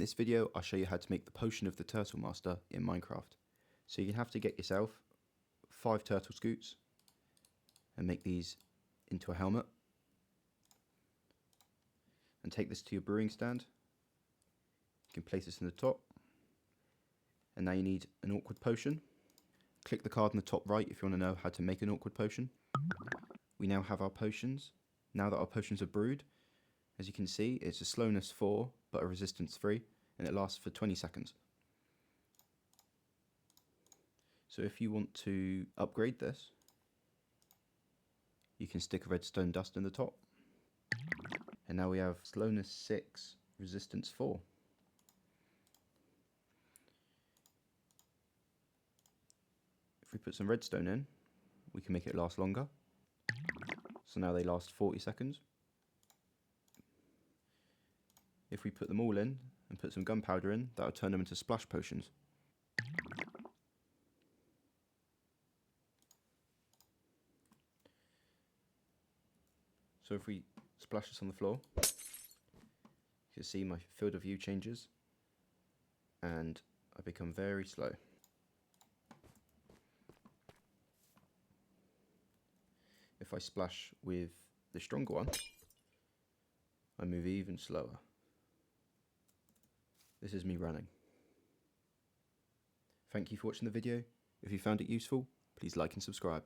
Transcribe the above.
this video, I'll show you how to make the potion of the Turtle Master in Minecraft. So you have to get yourself 5 turtle scoots and make these into a helmet. And take this to your brewing stand. You can place this in the top. And now you need an awkward potion. Click the card in the top right if you want to know how to make an awkward potion. We now have our potions. Now that our potions are brewed, as you can see, it's a slowness 4 but a resistance 3, and it lasts for 20 seconds. So if you want to upgrade this, you can stick a redstone dust in the top. And now we have slowness 6, resistance 4. If we put some redstone in, we can make it last longer. So now they last 40 seconds. If we put them all in and put some gunpowder in, that'll turn them into splash potions. So if we splash this on the floor, you can see my field of view changes and I become very slow. If I splash with the stronger one, I move even slower. This is me running. Thank you for watching the video. If you found it useful, please like and subscribe.